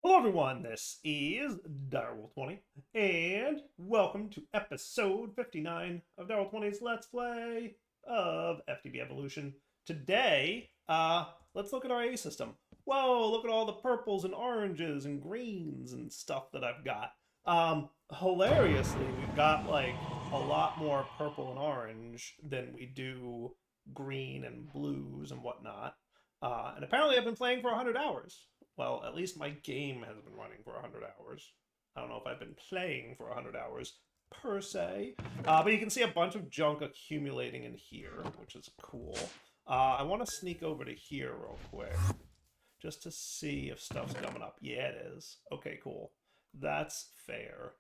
Hello everyone, this is Direwolf20, and welcome to episode 59 of Direwolf20's Let's Play of FTB Evolution. Today, let's look at our A system. Whoa, look at all the purples and oranges and greens and stuff that I've got. Hilariously, we've got like a lot more purple and orange than we do green and blues and whatnot. And apparently I've been playing for 100 hours. Well, at least my game has been running for 100 hours. I don't know if I've been playing for 100 hours per se. But you can see a bunch of junk accumulating in here, which is cool. I want to sneak over to here real quick, just to see if stuff's coming up. Yeah, it is. Okay, cool. That's fair.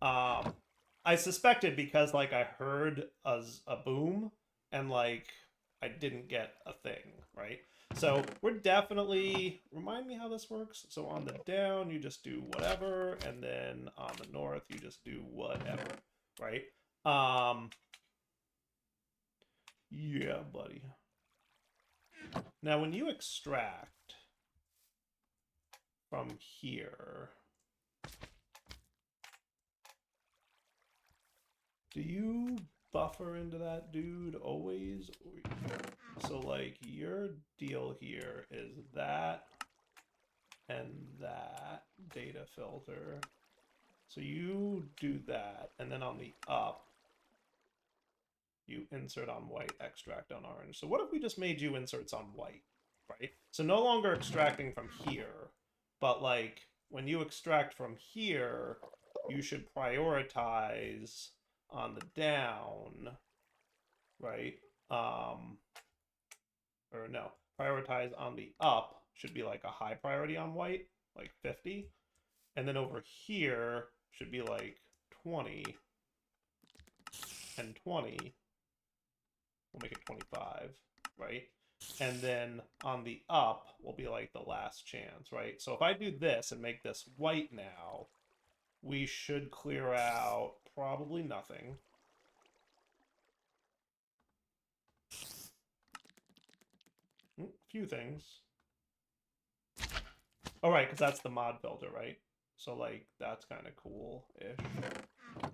I suspected because, like, I heard a boom, and, like, I didn't get a thing, right? So we're definitely, remind me how this works. So on the down, you just do whatever, and then on the north, you just do whatever, right? Yeah, buddy. Now, when you extract from here, do you buffer into that dude always? So, like, your deal here is that and that data filter. So you do that, and then on the up, you insert on white, extract on orange. So what if we just made you inserts on white, right? So no longer extracting from here, but like when you extract from here, you should prioritize on the down, right? Or no, prioritize on the up should be like a high priority on white, like 50. And then over here should be like 20 and 20. We'll make it 25, right? And then on the up will be like the last chance, right? So if I do this and make this white now, we should clear out probably nothing. A few things. Oh, right, because that's the mod filter, right? So, like, that's kind of cool-ish.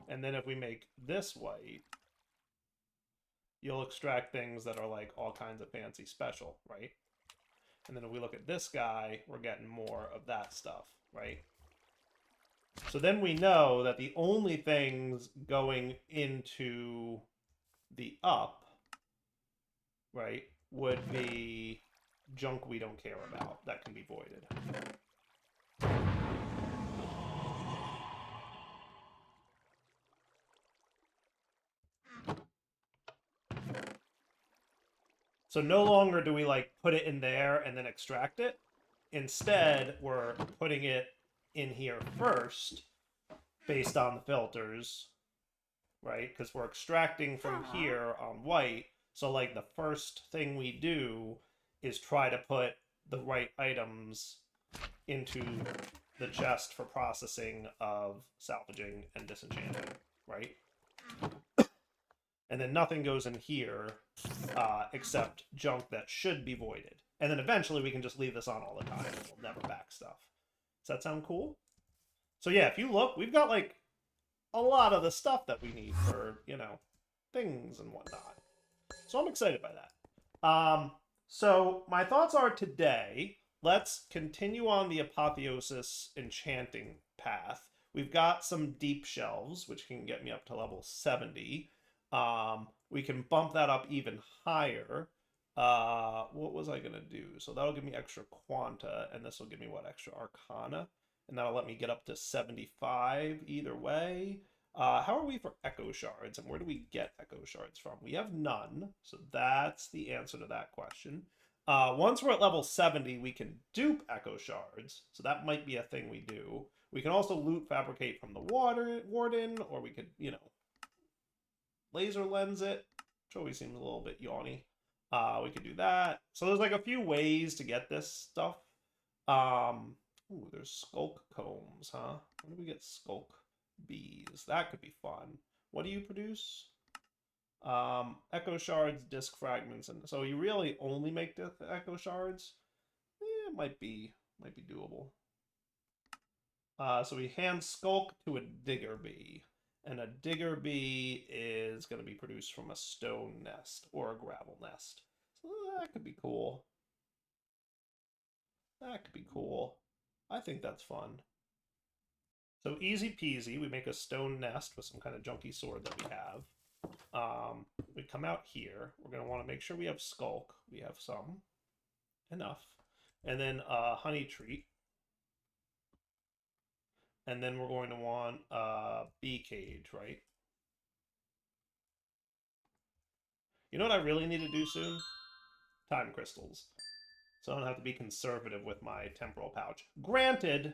And then if we make this white, you'll extract things that are, like, all kinds of fancy special, right? And then if we look at this guy, we're getting more of that stuff, right? So then we know that the only things going into the up, right, would be junk we don't care about that can be voided. So no longer do we like put it in there and then extract it. Instead, we're putting it in here first based on the filters, right? Because we're extracting from here on white. So like the first thing we do is try to put the right items into the chest for processing of salvaging and disenchanting, right? And then nothing goes in here except junk that should be voided. And then eventually we can just leave this on all the time and we'll never back stuff. Does that sound cool? So yeah, if you look, we've got like a lot of the stuff that we need for, you know, things and whatnot. So I'm excited by that. So my thoughts are today, let's continue on the apotheosis enchanting path. We've got some deep shelves, which can get me up to level 70. We can bump that up even higher. What was I gonna do? So that'll give me extra quanta, and this will give me what, extra arcana, and that'll let me get up to 75 either way. How are we for echo shards, and where do we get echo shards from? We have none, so that's the answer to that question. Once we're at level 70, we can dupe echo shards, so that might be a thing we do. We can also loot fabricate from the warden, or we could, you know, laser lens it, which always seems a little bit yawny. We could do that. So there's like a few ways to get this stuff. Ooh, there's skulk combs, huh? When do we get skulk bees? That could be fun. What do you produce? Echo shards, disc fragments, and so you really only make the echo shards? It might be doable. So we hand Skulk to a Digger Bee. And a Digger Bee is going to be produced from a stone nest or a gravel nest. So that could be cool. That could be cool. I think that's fun. So easy peasy, we make a stone nest with some kind of junky sword that we have. We come out here. We're going to want to make sure we have Skulk. We have some. Enough. And then honey treat. And then we're going to want a bee cage, right? You know what I really need to do soon? Time crystals. So I don't have to be conservative with my temporal pouch. Granted,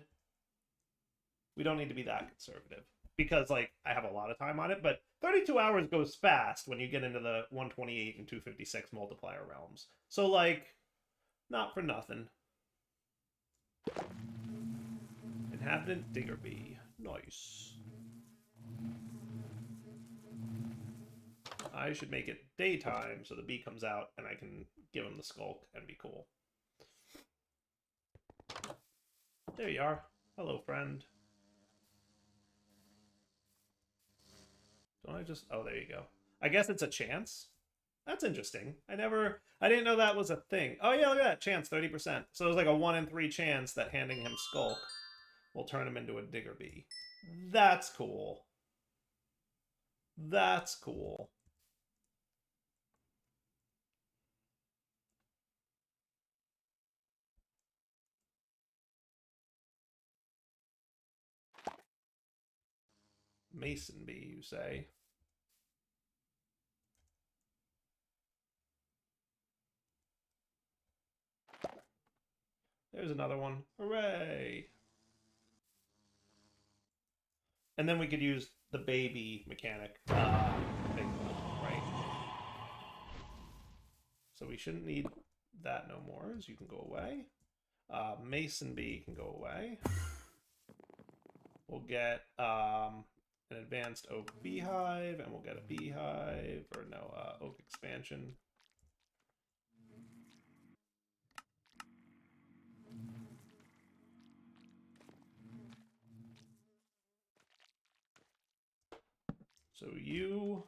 we don't need to be that conservative. Because, like, I have a lot of time on it, but 32 hours goes fast when you get into the 128 and 256 multiplier realms. So, like, not for nothing. Inhabitant Digger Bee. Nice. I should make it daytime so the bee comes out and I can give him the Skulk and be cool. There you are. Hello, friend. Don't I just... Oh, there you go. I guess it's a chance. That's interesting. I didn't know that was a thing. Oh, yeah, look at that. Chance, 30%. So there's like a 1 in 3 chance that handing him Skulk will turn him into a Digger Bee. That's cool. That's cool. Mason Bee, you say? There's another one. Hooray! And then we could use the baby mechanic, big one, right? So we shouldn't need that no more, as you can go away. Mason Bee can go away. We'll get an advanced oak beehive, and we'll get a beehive, or no, oak expansion. So you...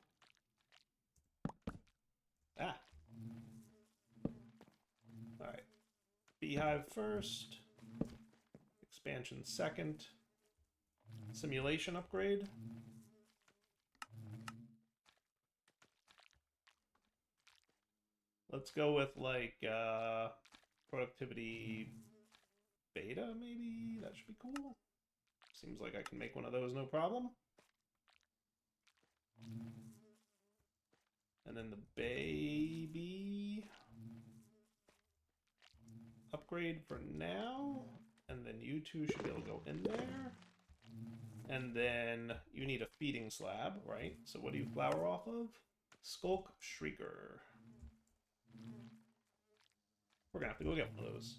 Ah. Alright. Beehive first. Expansion second. Simulation upgrade. Let's go with, like, productivity beta, maybe? That should be cool. Seems like I can make one of those no problem. And then the baby upgrade for now. And then you two should be able to go in there. And then you need a feeding slab, right? So what do you flower off of? Skulk Shrieker. We're gonna have to go get one of those.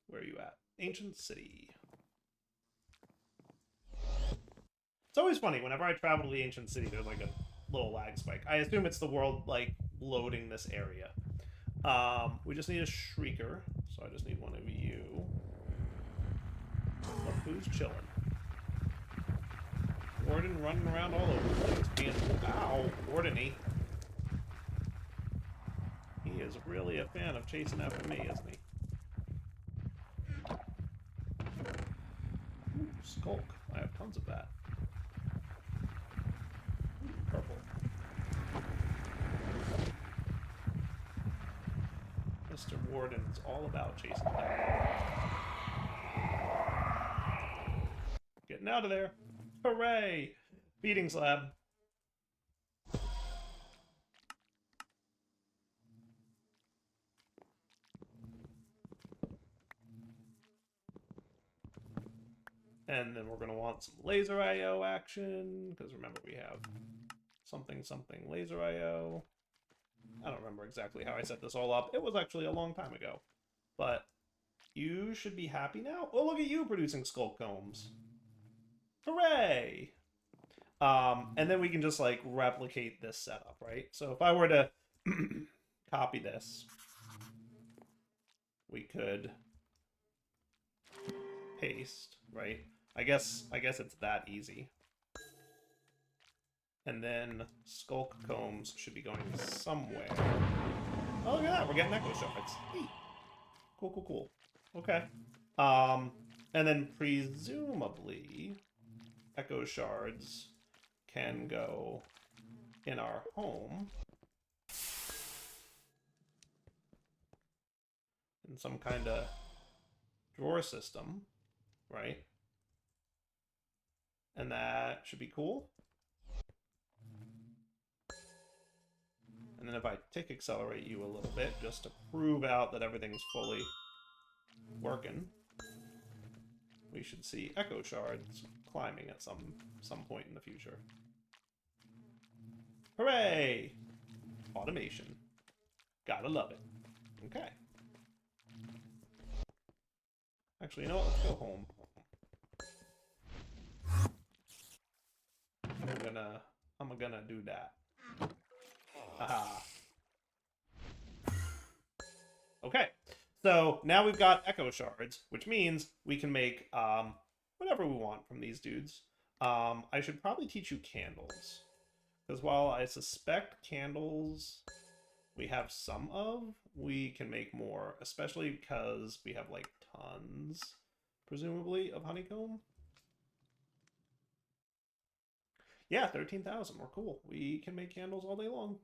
Where are you at? Ancient City. It's always funny, whenever I travel to the Ancient City, there's like a little lag spike. I assume it's the world, like, loading this area. We just need a Shrieker, so I just need one of you. Look who's chilling. Warden running around all over the place, being... Ow! Warden-y. He is really a fan of chasing after me, isn't he? Ooh, Skulk. I have tons of that. Purple. Mr. Warden is all about chasing down. Getting out of there. Hooray! Feeding slab. And then we're going to want some laser IO action, because remember we have something laser IO. I don't remember exactly how I set this all up. It was actually a long time ago. But you should be happy now. Oh, look at you producing Skulk Combs. Hooray! And then we can just, like, replicate this setup, right? So if I were to copy this, we could paste, right? I guess it's that easy. And then Skulk Combs should be going somewhere. Oh, look at that. We're getting Echo Shards. Hey. Cool, cool, cool. Okay. And then presumably Echo Shards can go in our home in some kind of drawer system, right? And that should be cool. And then if I tick accelerate you a little bit, just to prove out that everything's fully working, we should see Echo Shards climbing at some point in the future. Hooray! Automation. Gotta love it. Okay. Actually, you know what? Let's go home. I'm gonna do that. Aha. Okay. So now we've got Echo Shards, which means we can make whatever we want from these dudes. I should probably teach you candles. Because while I suspect candles we have some of, we can make more, especially because we have like tons, presumably, of honeycomb. Yeah, 13,000. We're cool. We can make candles all day long.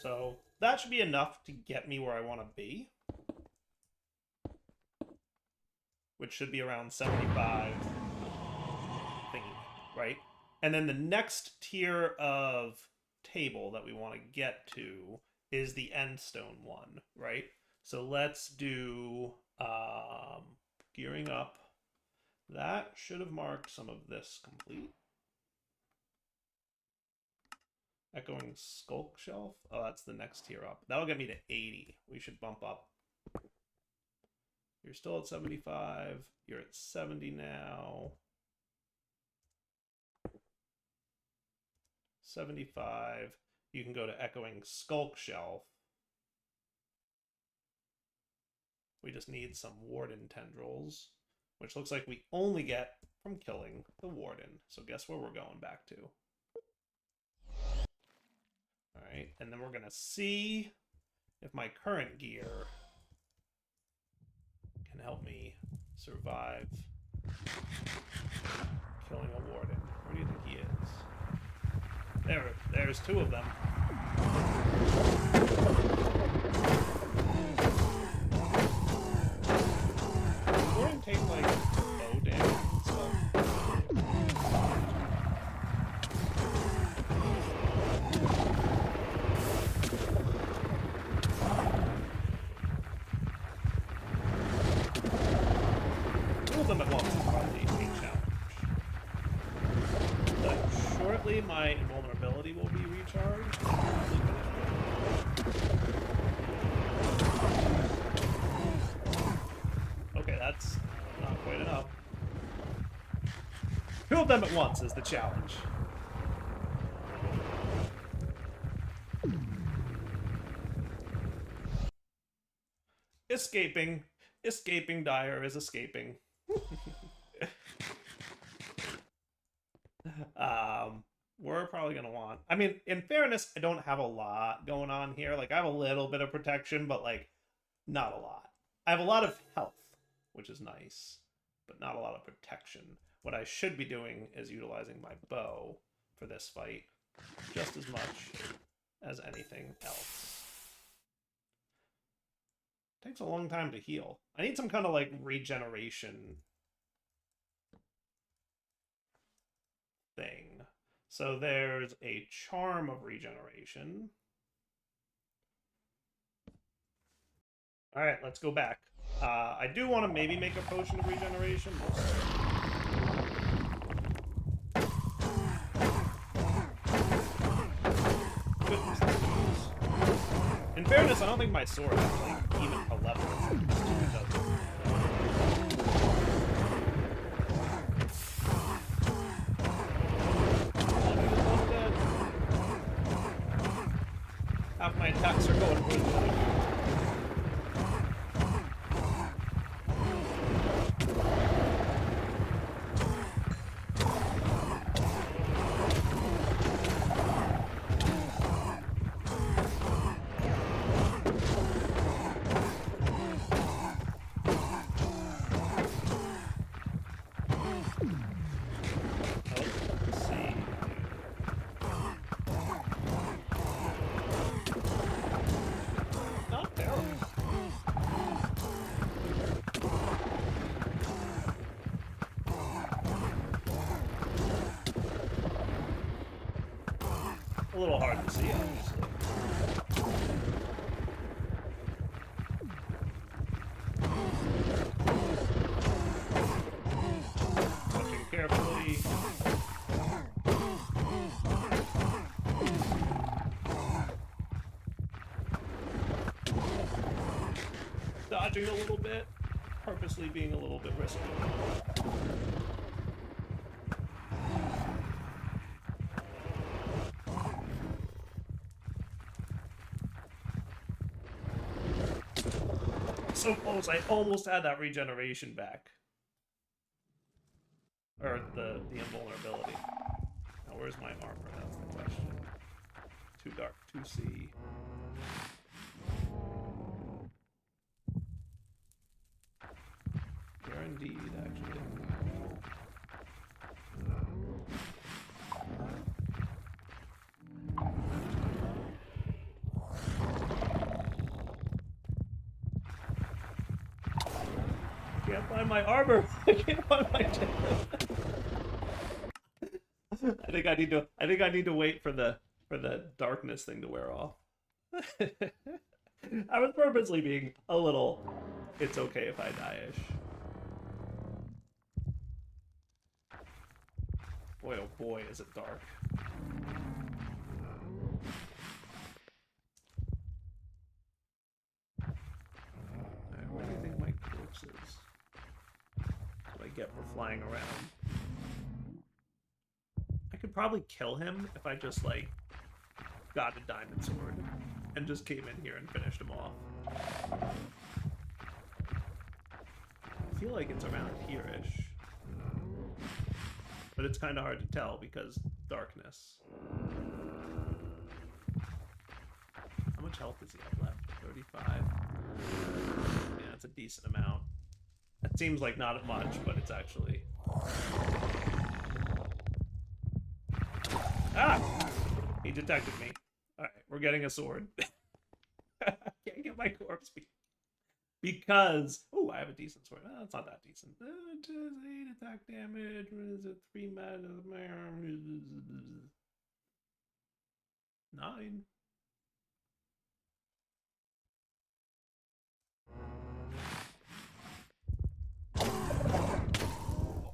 So that should be enough to get me where I want to be, which should be around 75 thingy, right? And then the next tier of table that we want to get to is the endstone one, right? So let's do gearing up. That should have marked some of this complete. Echoing Skulk Shelf. Oh, that's the next tier up. That'll get me to 80. We should bump up. You're still at 75. You're at 70 now. 75. You can go to Echoing Skulk Shelf. We just need some Warden tendrils, which looks like we only get from killing the Warden. So guess where we're going back to? All right, and then we're going to see if my current gear can help me survive killing a Warden. Where do you think he is? There's two of them. Does Warden take, like, bow damage and stuff? Them at once is probably a challenge. But shortly my invulnerability will be recharged. Okay, that's not quite enough. Kill them at once is the challenge. Escaping Dire is escaping. We're probably gonna want, I mean, in fairness, I don't have a lot going on here. Like, I have a little bit of protection, but like not a lot. I have a lot of health, which is nice, but not a lot of protection. What I should be doing is utilizing my bow for this fight just as much as anything else. It takes a long time to heal. I need some kind of like regeneration thing. So there's a charm of regeneration. All right, let's go back. I do want to maybe make a potion of regeneration. Goodness. In fairness, I don't think my sword actually even a level. Half my attacks are going for the a little hard to see, obviously. Watching carefully. Dodging a little bit, purposely being a little bit risky. So close, I almost had that regeneration back. Or the invulnerability. Now where's my armor? That's the question. Too dark, 2C. There indeed, actually. I can't find my armor. I can't find my I think I need to wait for the darkness thing to wear off. I was purposely being a little it's okay if I die-ish. Boy, oh boy, is it dark. Alright, where do you think my corpse is? What I get for flying around? I could probably kill him if I just, like, got a diamond sword and just came in here and finished him off. I feel like it's around here-ish. But it's kind of hard to tell because darkness. How much health does he have left? 35? Yeah, it's a decent amount. That seems like not much, but it's actually... Ah! He detected me. Alright, we're getting a sword. I can't get my corpse because... Oh, I have a decent sword. Oh, it's not that decent. 8 attack damage. What is it? 3 mana. 9.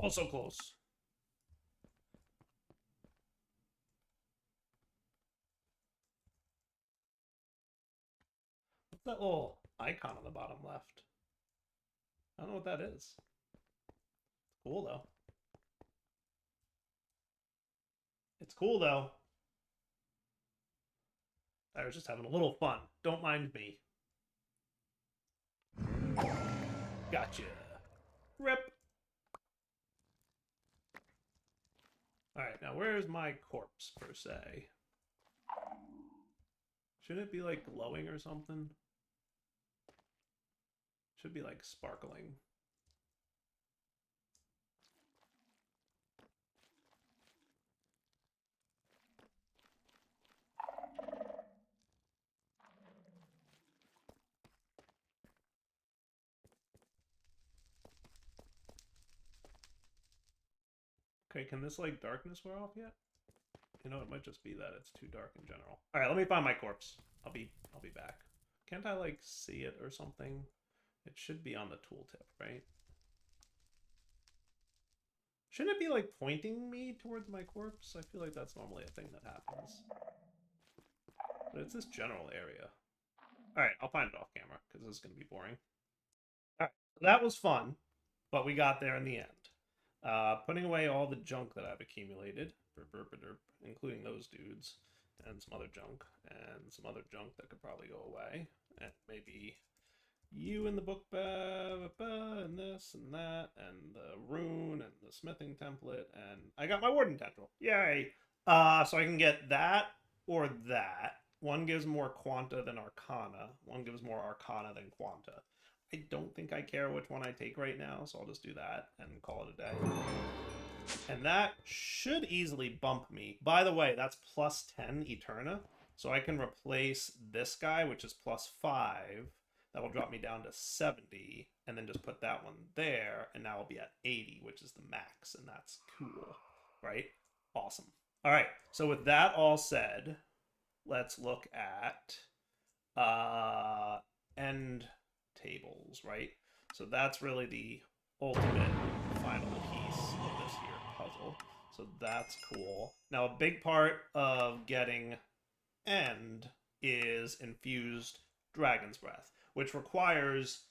Also close. What's that little icon on the bottom left? I don't know what that is. Cool though. It's cool though. I was just having a little fun. Don't mind me. Gotcha. Rip. Alright, now where's my corpse, per se? Shouldn't it be, like, glowing or something? Should be, like, sparkling. Okay, can this, like, darkness wear off yet? You know, it might just be that it's too dark in general. Alright, let me find my corpse. I'll be back. Can't I, like, see it or something? It should be on the tooltip, right? Shouldn't it be, like, pointing me towards my corpse? I feel like that's normally a thing that happens. But it's this general area. All right, I'll find it off camera because this is going to be boring. All right, that was fun, but we got there in the end. Putting away all the junk that I've accumulated, including those dudes, and some other junk, and some other junk that could probably go away, and maybe you in the book and this and that, and the rune and the smithing template, and I got my Warden tendril. Yay! So I can get that or that. One gives more Quanta than Arcana. One gives more Arcana than Quanta. I don't think I care which one I take right now, so I'll just do that and call it a day. And that should easily bump me. By the way, that's plus 10 Eterna, so I can replace this guy, which is plus 5. That will drop me down to 70, and then just put that one there, and now I'll be at 80, which is the max, and that's cool, right? Awesome. All right, so with that all said, let's look at end tables, right? So that's really the ultimate final piece of this here puzzle. So that's cool. Now, a big part of getting end is infused Dragon's Breath, which requires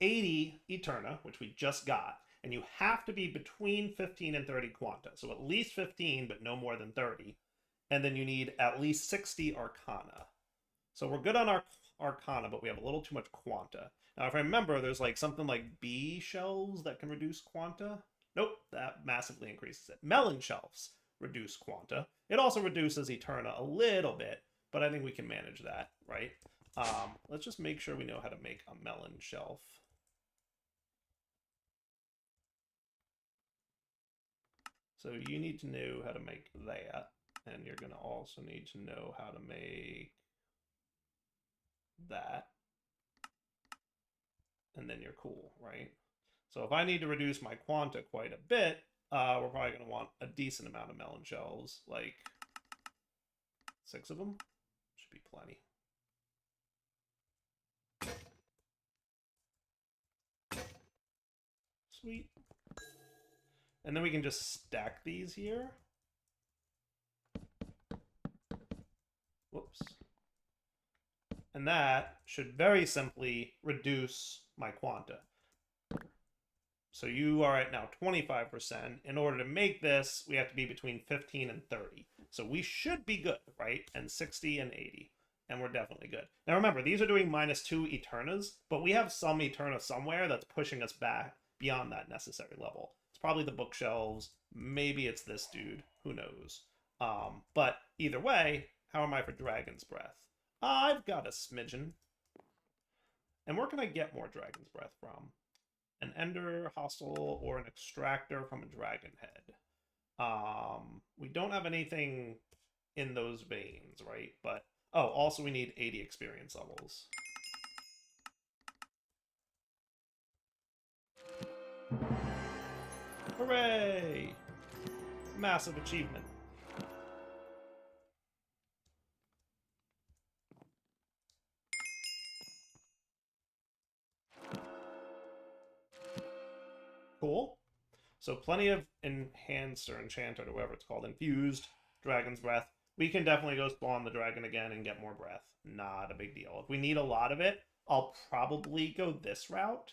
80 Eterna, which we just got, and you have to be between 15 and 30 Quanta. So at least 15, but no more than 30. And then you need at least 60 Arcana. So we're good on our Arcana, but we have a little too much Quanta. Now, if I remember, there's like something like bee shells that can reduce Quanta. Nope, that massively increases it. Melon shelves reduce Quanta. It also reduces Eterna a little bit, but I think we can manage that, right? Let's just make sure we know how to make a melon shelf. So you need to know how to make that, and you're going to also need to know how to make that, and then you're cool, right? So if I need to reduce my Quanta quite a bit, we're probably going to want a decent amount of melon shells, like 6 of them. Should be plenty. Sweet. And then we can just stack these here. Whoops. And that should very simply reduce my Quanta. So you are at now 25%. In order to make this, we have to be between 15 and 30. So we should be good, right? And 60 and 80. And we're definitely good. Now remember, these are doing -2 Eternas, but we have some Eterna somewhere that's pushing us back beyond that necessary level. It's probably the bookshelves. Maybe it's this dude. Who knows? But either way, how am I for Dragon's Breath? I've got a smidgen. And where can I get more Dragon's Breath from? An Ender Hostile or an Extractor from a Dragon Head. We don't have anything in those veins, right? But, oh, also we need 80 experience levels. Hooray! Massive achievement. Cool. So plenty of enhanced or enchanted or whatever it's called, infused Dragon's Breath. We can definitely go spawn the dragon again and get more breath. Not a big deal. If we need a lot of it, I'll probably go this route.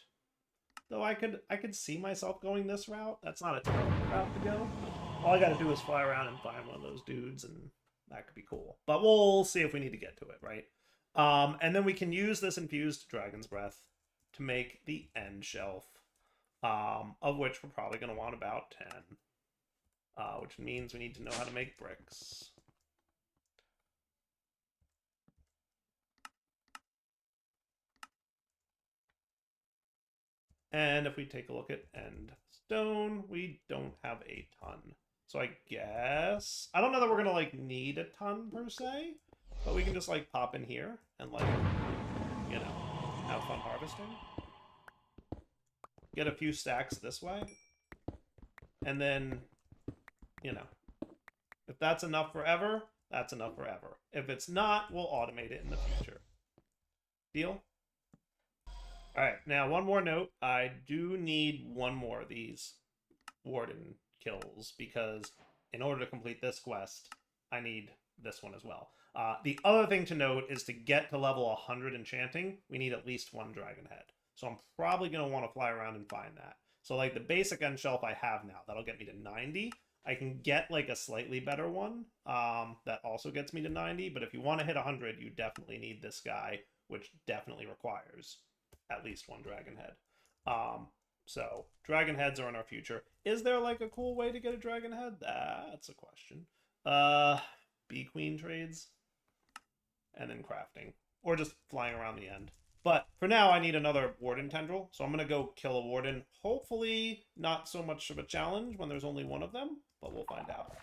Though I could see myself going this route. That's not a terrible route to go. All I gotta do is fly around and find one of those dudes, and that could be cool. But we'll see if we need to get to it, right? And then we can use this infused Dragon's Breath to make the end shelf, of which we're probably going to want about 10, which means we need to know how to make bricks. And if we take a look at end stone, we don't have a ton. So I guess, I don't know that we're going to like need a ton per se, but we can just like pop in here and like, you know, have fun harvesting. Get a few stacks this way. And then, you know, if that's enough forever, that's enough forever. If it's not, we'll automate it in the future. Deal? All right, now one more note. I do need one more of these Warden kills because in order to complete this quest, I need this one as well. The other thing to note is to get to level 100 enchanting, we need at least 1 dragon head. So I'm probably going to want to fly around and find that. So like the basic end shelf I have now, that'll get me to 90. I can get like a slightly better one that also gets me to 90. But if you want to hit 100, you definitely need this guy, which definitely requires at least 1 dragon head. So dragon heads are in our future. Is there like a cool way to get a dragon head? That's a question. Bee queen trades and then crafting, or just flying around the end. But for now, I need another Warden tendril, so I'm going to go kill a Warden. Hopefully not so much of a challenge when there's only one of them, but we'll find out.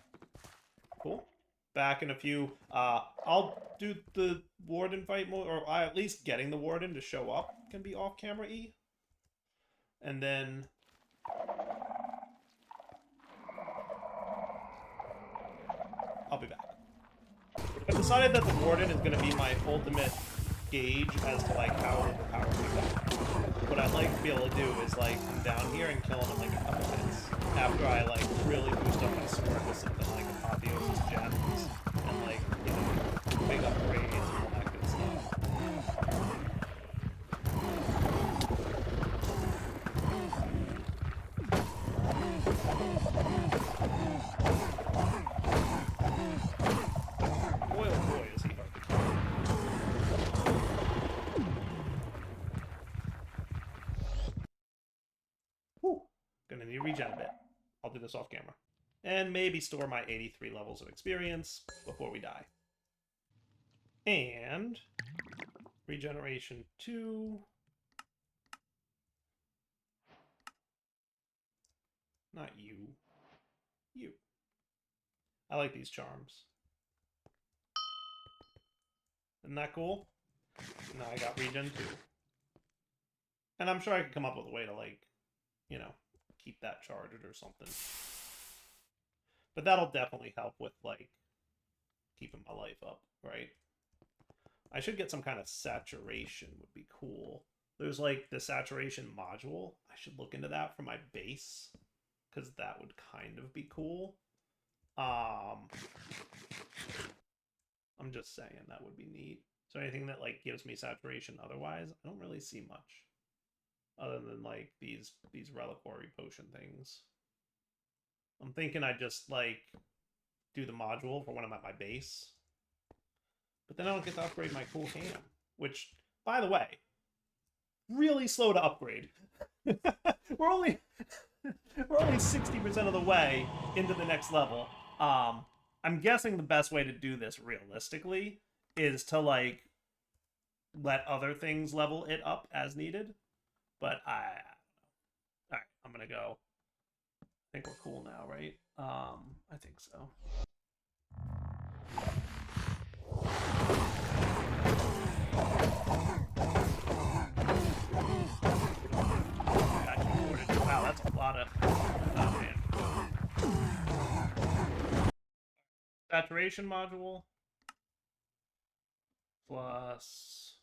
Cool. Back in a few. I'll do the Warden fight more, or at least getting the Warden to show up can be off-camera E. And then... I'll be back. I've decided that the Warden is going to be my ultimate gauge as to like how overpowered we got. What I'd like to be able to do is like come down here and kill him in like a couple minutes after I like really boost up my sword with something like Apotheosis gems and like, you know, big upgrades and all that good stuff. Boy, oh boy, is he hard to kill. Whew. Gonna need to regen a bit. I'll do this off camera. And maybe store my 83 levels of experience before we die. And regeneration 2. Not you. You. I like these charms. Isn't that cool? Now I got regen 2. And I'm sure I could come up with a way to, like, you know, keep that charged or something. But that'll definitely help with, like, keeping my life up, right? I should get some kind of saturation would be cool. There's, like, the saturation module. I should look into that for my base, because that would kind of be cool. I'm just saying that would be neat. So anything that, like, gives me saturation otherwise, I don't really see much. Other than, like, these reliquary potion things. I'm thinking I just, like, do the module for when I'm at my base. But then I don't get to upgrade my cool ham. Which, by the way, really slow to upgrade. We're only 60% of the way into the next level. I'm guessing the best way to do this realistically is to, like, let other things level it up as needed. But alright, I'm gonna go. I think we're cool now, right? I think so. Wow, that's a lot of... Oh, man. Saturation module. Plus...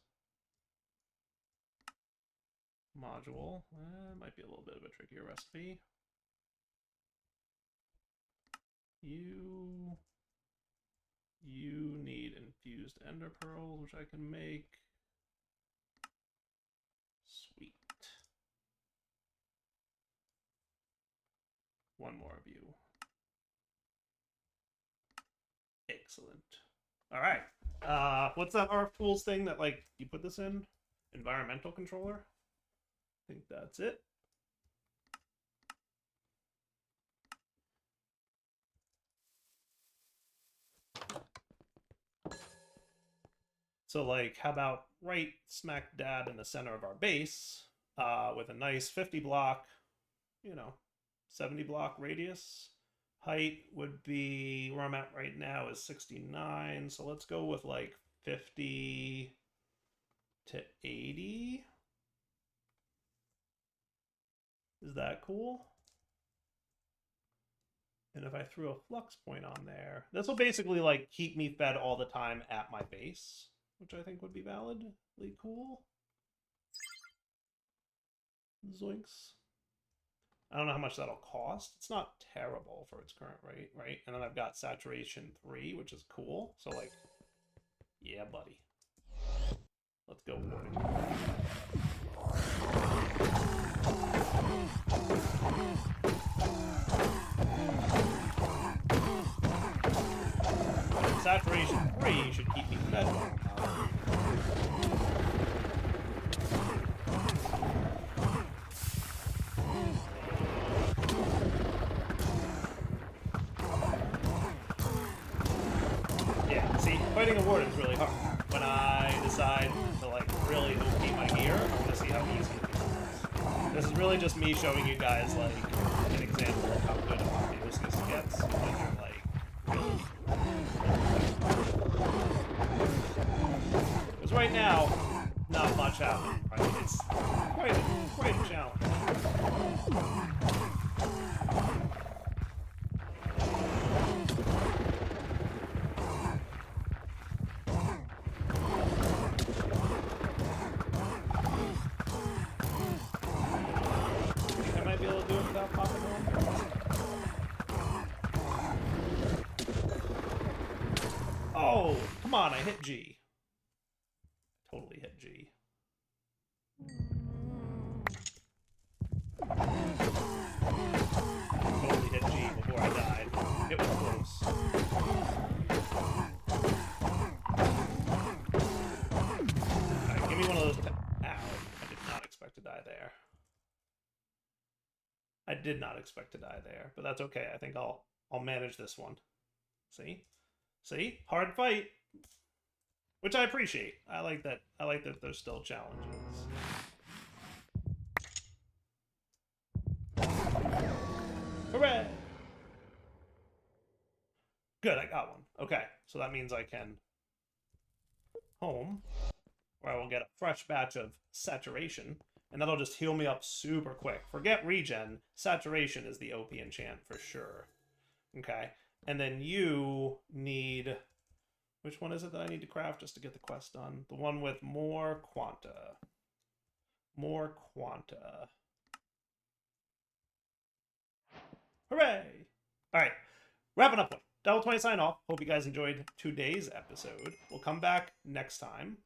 module. Might be a little bit of a trickier recipe. You need infused ender pearls, which I can make. Sweet. One more of you. Excellent. All right. What's that RF tools thing that, like, you put this in? Environmental controller? I think that's it. So, like, how about right smack dab in the center of our base with a nice 50 block, you know, 70 block radius. Height would be, where I'm at right now is 69. So let's go with like 50 to 80. Is that cool? And if I threw a flux point on there, this will basically like keep me fed all the time at my base, which I think would be validly cool. Zoinks. I don't know how much that'll cost. It's not terrible for its current rate, right? And then I've got saturation 3, which is cool. So like Yeah, buddy. Let's go, Warden. Saturation 3 should keep me fed well. Yeah, see, fighting a Warden is really hard. When I decide to, like, really OP my gear, I want to see how easy it is. This is really just me showing you guys, like, an example of how good apotheosis gets when you're, like, really... Because right now, not much happening. I mean, it's quite a challenge. I might be able to do it without popping on. Oh, come on, I hit G. Totally hit G. Totally hit G before I died. It was close. Alright, give me one of those. Ow, I did not expect to die there. I did not expect to die there, but that's okay. I think I'll manage this one. See? See? Hard fight. Which I appreciate. I like that there's still challenges. Hooray! Good, I got one. Okay, so that means I can home, where I will get a fresh batch of saturation, and that'll just heal me up super quick. Forget regen. Saturation is the OP enchant for sure. Okay, and then you need... Which one is it that I need to craft just to get the quest done? The one with more quanta. More quanta. Hooray! Alright, wrapping up. Devil 20 sign off. Hope you guys enjoyed today's episode. We'll come back next time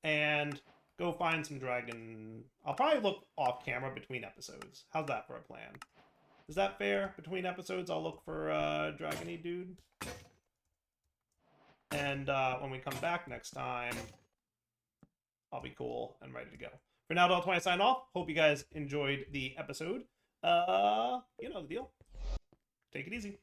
and go find some dragon. I'll probably look off camera between episodes. How's that for a plan? Is that fair? Between episodes, I'll look for dragony dude. And when we come back next time, I'll be cool and ready to go. For now, Devil 20 sign off. Hope you guys enjoyed the episode. You know the deal. Take it easy.